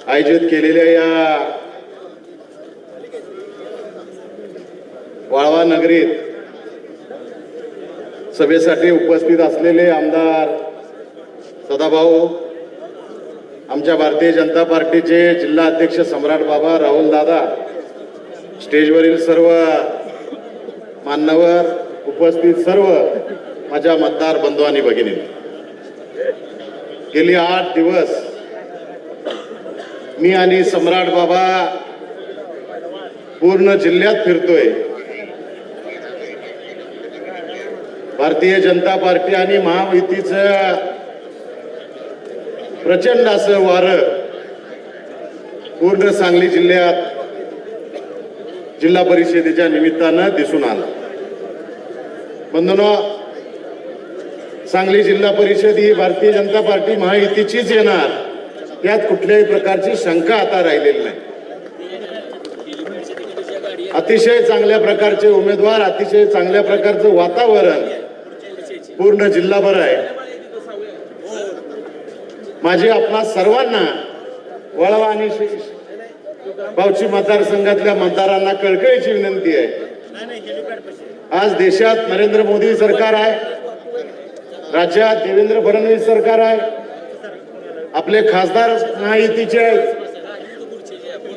आयोजित केलेल्या या वाळवा नगरीत सभेसाठी उपस्थित असलेले आमदार सदाभाऊ, आमच्या भारतीय जनता पार्टीचे जिल्हा अध्यक्ष सम्राट बाबा, राहुल दादा, स्टेजवरील सर्व मान्यवर, उपस्थित सर्व माझ्या मतदार बंधू आणि भगिनी, गेली 8 दिवस मी आणि सम्राट बाबा पूर्ण जिल्ह्यात फिरतोय. भारतीय जनता पार्टी आणि महायुतीचं प्रचंड असं वारं पूर्ण सांगली जिल्ह्यात जिल्हा परिषदेच्या निमित्तानं दिसून आलं. बंधूंनो, सांगली जिल्हा परिषद ही भारतीय जनता पार्टी महायुतीचीच येणार, त्यात कुठल्याही प्रकारची शंका आता राहिलेली नाही. अतिशय चांगल्या प्रकारचे उमेदवार, अतिशय चांगल्या प्रकारचं वातावरण पूर्ण जिल्हाभर आहे. माझी आपणा सर्वांना वळवा आणि बावची मतदारसंघातल्या मतदारांना कळकळीची विनंती आहे. आज देशात नरेंद्र मोदी सरकार आहे, राज्यात देवेंद्र फडणवीस सरकार आहे, आपले खासदार महायुतीचे आहेत,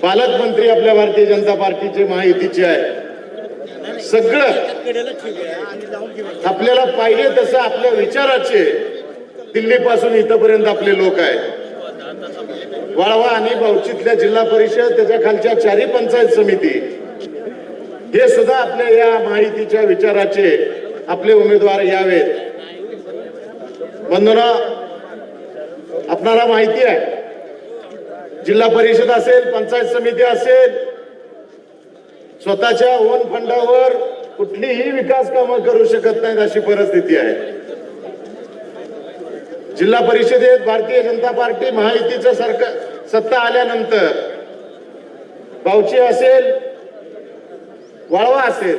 पालकमंत्री आपल्या भारतीय जनता पार्टीचे महायुतीचे आहे. सगळं आपल्याला पाहिजे तसं आपल्या विचाराचे दिल्लीपासून इथपर्यंत आपले लोक आहेत. वाळवा आणि बावचीतल्या जिल्हा परिषद, त्याच्या खालच्या 4 पंचायत समिती, हे सुद्धा आपल्या या महायुतीच्या विचाराचे आपले उमेदवार यावेत. बंधूंनो, आपणाला माहिती आहे, जिल्हा परिषद असेल, पंचायत समिती असेल, स्वतःच्या ओन फंडावर कुठलीही विकास कामं करू शकत नाहीत अशी परिस्थिती आहे. जिल्हा परिषदेत भारतीय जनता पार्टी महायुतीचं सरकार सत्ता आल्यानंतर बावची असेल, वाळवा असेल,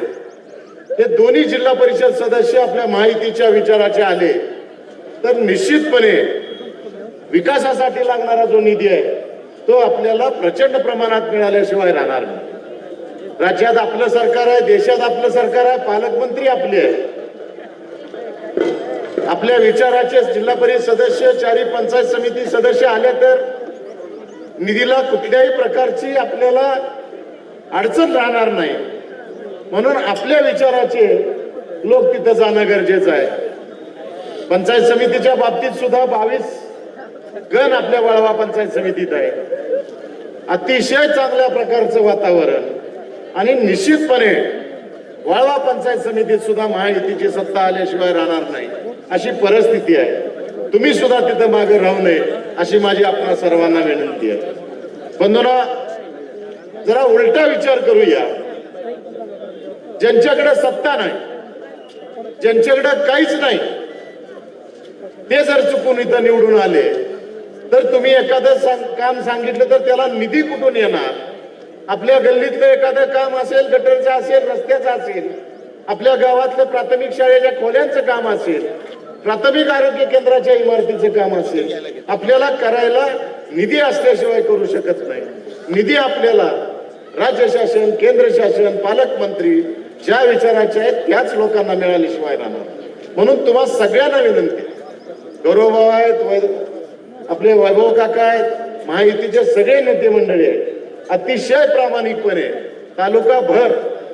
हे दोन्ही जिल्हा परिषद सदस्य आपल्या महायुतीच्या विचाराचे आले तर निश्चितपणे विकासासाठी लागणारा जो निधी आहे तो आपल्याला प्रचंड प्रमाणात मिळाल्याशिवाय राहणार नाही. राज्यात आपलं सरकार आहे, देशात आपलं सरकार आहे, पालकमंत्री आपले आहे. आपल्या विचाराचे जिल्हा परिषद सदस्य, 4 पंचायत समिती सदस्य आले तर निधीला कुठल्याही प्रकारची आपल्याला अडचण राहणार नाही. म्हणून आपल्या विचाराचे लोक तिथं जाणं गरजेचं आहे. पंचायत समितीच्या बाबतीत सुद्धा 22 गण आपल्या वाळवा पंचायत समितीत आहे. अतिशय चांगल्या प्रकारचं वातावरण आणि निश्चितपणे वाळवा पंचायत समितीत सुद्धा महायुतीची सत्ता आल्याशिवाय राहणार नाही अशी परिस्थिती आहे. तुम्ही सुद्धा तिथं मागे राहू नये अशी माझी आपणा सर्वांना विनंती आहे. बंधूंनो, जरा उलटा विचार करूया. ज्यांच्याकडे सत्ता नाही, ज्यांच्याकडे काहीच नाही, ते जर चुकून इथं निवडून आले तर तुम्ही एखादं काम सांगितलं तर त्याला निधी कुठून येणार? आपल्या गल्लीतलं एखादं काम असेल, गटरचं असेल, रस्त्याचं असेल, आपल्या गावातलं प्राथमिक शाळेच्या खोल्यांचं काम असेल, प्राथमिक आरोग्य केंद्राच्या इमारतीचं काम असेल, आपल्याला करायला निधी असल्याशिवाय करू शकत नाही. निधी आपल्याला राज्य शासन, केंद्र शासन, पालकमंत्री ज्या विचाराचे आहेत त्याच लोकांना मिळाल्याशिवाय राहणार. म्हणून तुम्हा सगळ्यांना विनंती, गौरवभाऊ आहेत, आपले वैभव काका आहेत, महायुतीचे सगळे नेते मंडळी आहेत, अतिशय प्रामाणिकपणे तालुकाभर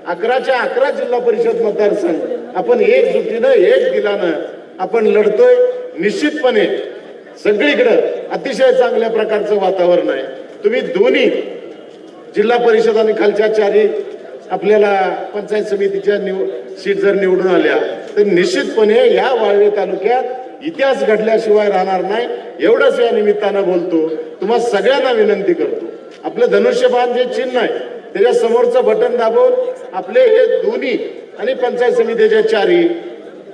11च्या 11 जिल्हा परिषद मतदारसंघ आपण एकजुटीनं, एक दिलानं आपण लढतोय. निश्चितपणे सगळीकडे अतिशय चांगल्या प्रकारचं वातावरण आहे. तुम्ही दोन्ही जिल्हा परिषद आणि खालच्या 4 आपल्याला पंचायत समितीच्या सीट जर निवडून आल्या तर निश्चितपणे या वाळवे तालुक्यात इतिहास घडल्याशिवाय राहणार नाही. एवढंच या निमित्तानं बोलतो. तुम्हा सगळ्यांना विनंती करतो, आपलं धनुष्यबाण जे चिन्ह आहे त्याच्या समोरचं बटन दाबून आपले हे दोन्ही आणि पंचायत समितीच्या 4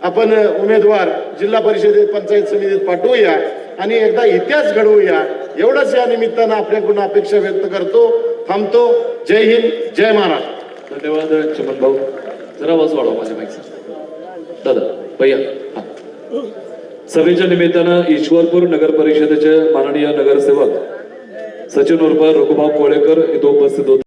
आपण उमेदवार जिल्हा परिषदेत, पंचायत समितीत पाठवूया आणि एकदा इतिहास घडवूया. एवढंच या निमित्तानं आपल्याकडून अपेक्षा व्यक्त करतो. थांबतो. जय हिंद, जय महाराष्ट्र. धन्यवाद चिमन भाऊ. जरा आवाज वाढवा माझ्या माईकचा. दादा भैया. सभेच्या निमित्तानं ईश्वरपूर नगर परिषदेचे माननीय नगरसेवक सचिन उर्फ रघुभाऊ कोळेकर इथं उपस्थित होते.